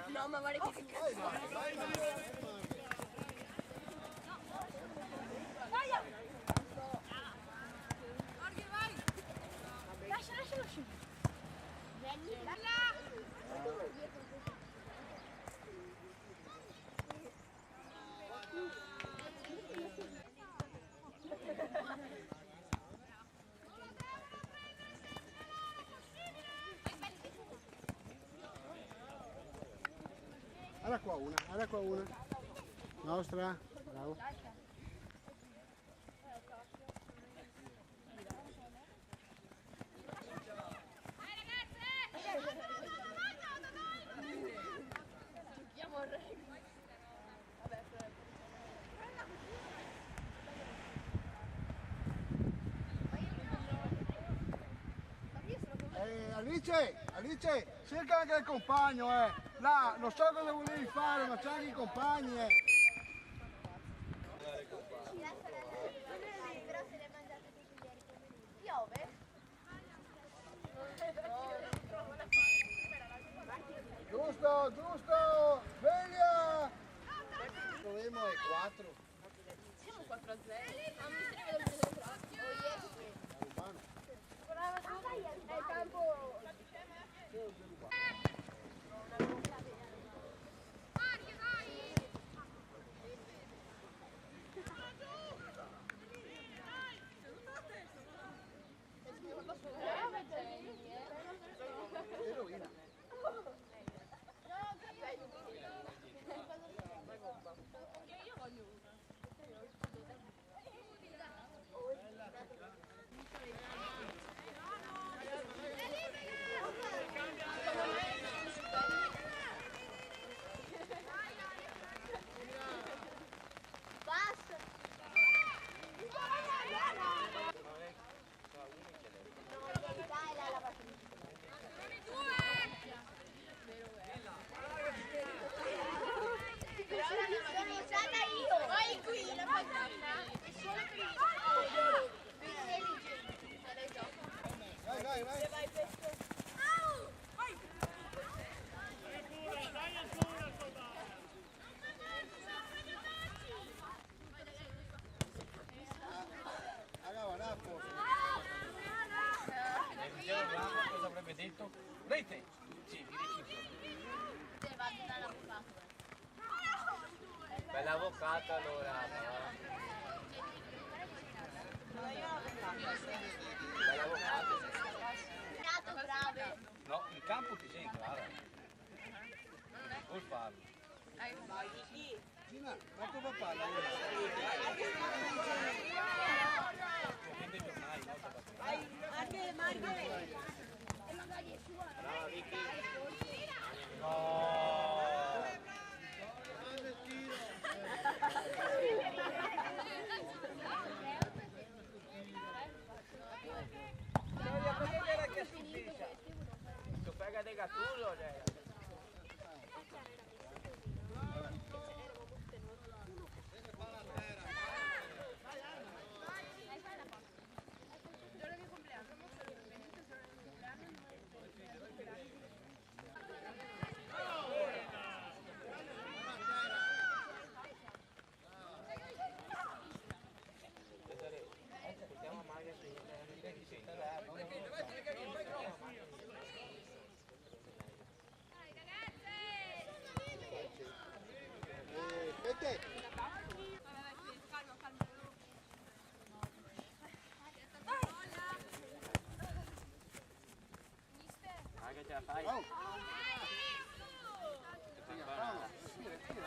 No, ma guarda che cazzo. Vai! Lascia lo scimmio. Guarda qua una. Nostra, bravo. Alice, cerca anche il compagno, Là, non so cosa volevi fare, ma c'è anche i compagni, Però se le mangiate tutti ieri. Piove? Giusto, sveglia! Proviamo ai 4. Siamo 4-0. Ah, mi sembra del È il campo. Eroina. Io voglio una. Basta. Dai la partita. Sono usata io. Vai qui la partita. È solo per il Vai. vai questo. Cosa avrebbe detto? Rete! Sì, bella avvocata allora. Bella avvocata. Brave. No, in campo ti sei entrata. Vuol farlo. Gina, ma tuo papà la Vende giornali, no? Brava Vicky. No. Tu pega de gatullo, Che ce la fai? Oh. Respira.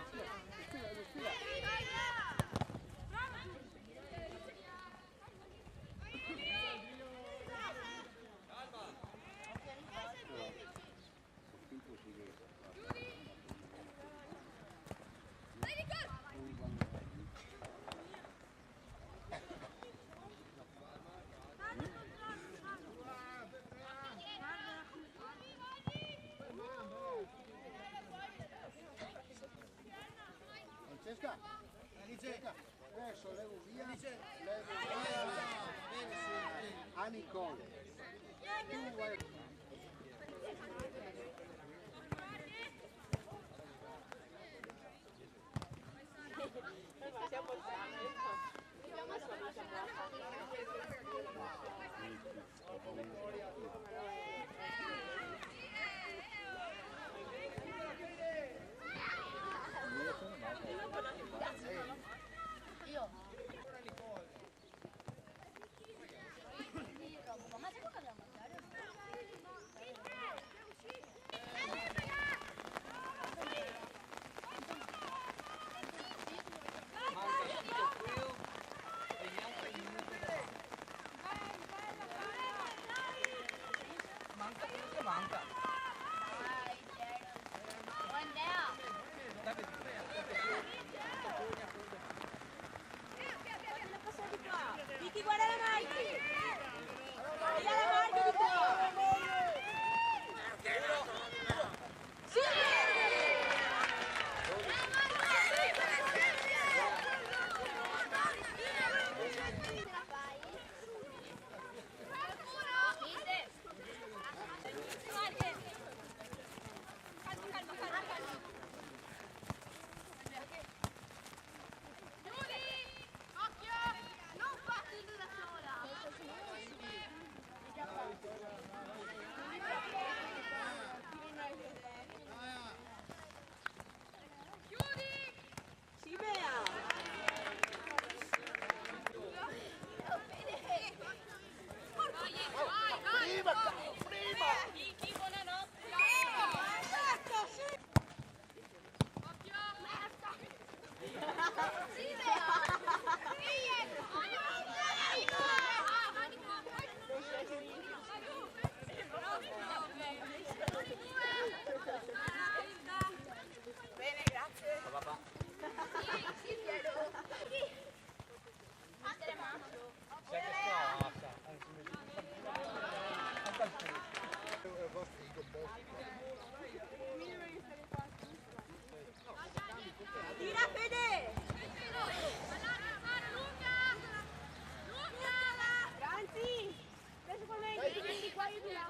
Francesca, adesso levo via a Nicole. Tu vai. Tira Fede! Ganzi! Adesso con me, vieni qua io di là.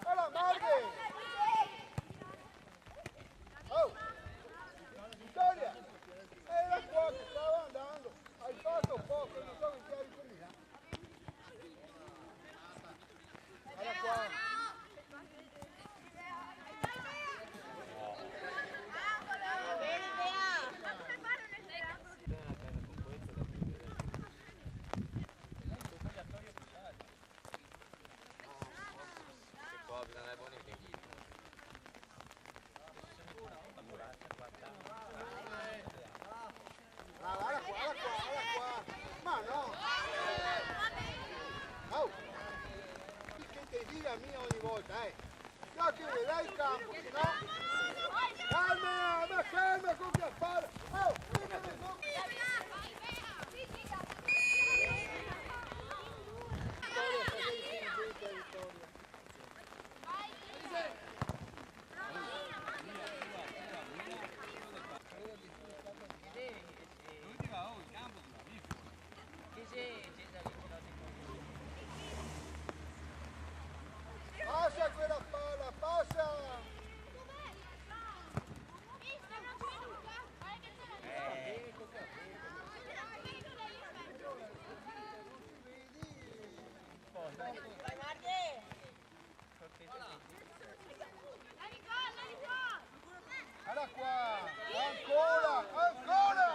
Hola, Marghe! Oh! Vittoria! Era qua che stava andando! Hai fatto poco, non so che ti hai ricominciato. Guarda qua! Bene, Bea! Qua bisogna andare buoni impieghi. Guarda qua! Ma no! Oh! Che ti dica mia ogni volta, eh! No, che vedrai il campo, no? Calma, ma calma con che fare! Oh! Passa quella palla, passa! Vai Marghe! Guarda qua! Ancora! Ancora!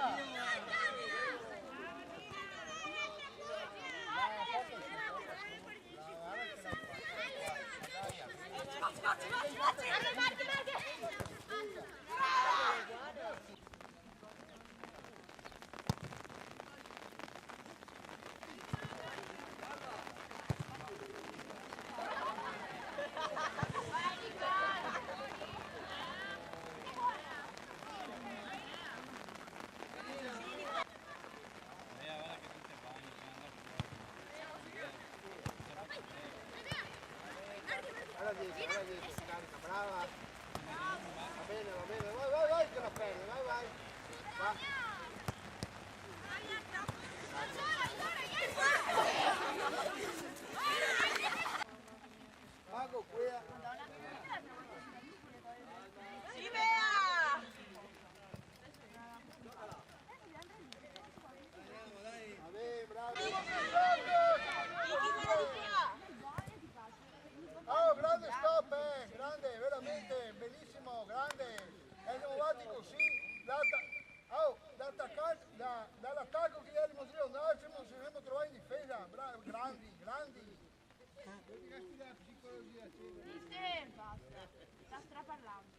Guarda dietro, carica, brava! Va bene, vai, che la prende, vai! Va. Pago qui! Sì, Bea! Va bene, bravo! Vicky, quella di qua! Oh, grande stop, grande, veramente, bellissimo, grande. E siamo avanti così, dall'attacco che ieri non ci siamo trovati in difesa, grandi. Mister, basta. Sta straparlando.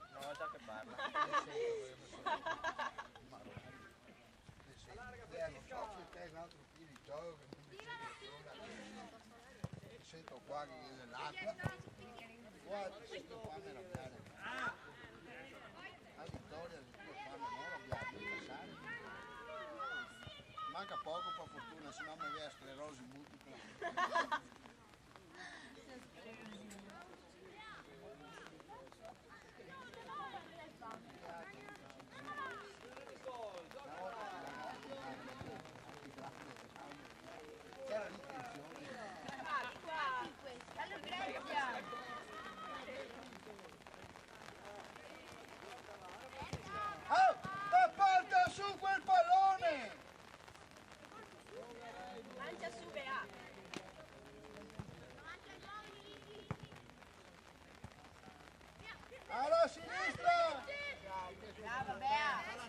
Una volta che parla. Non so se te un altro tipo di gioco, sento qua che è l'acqua. Guarda, sento qua me la piace. La vittoria di tua fame non l'abbiamo passare. Manca poco per fortuna, se no mi aveva sclerosi multipla. C'era l'intenzione. Oh, e porta su quel pallone! Lancia su, Bea. Alla sinistra! Brava, Bea.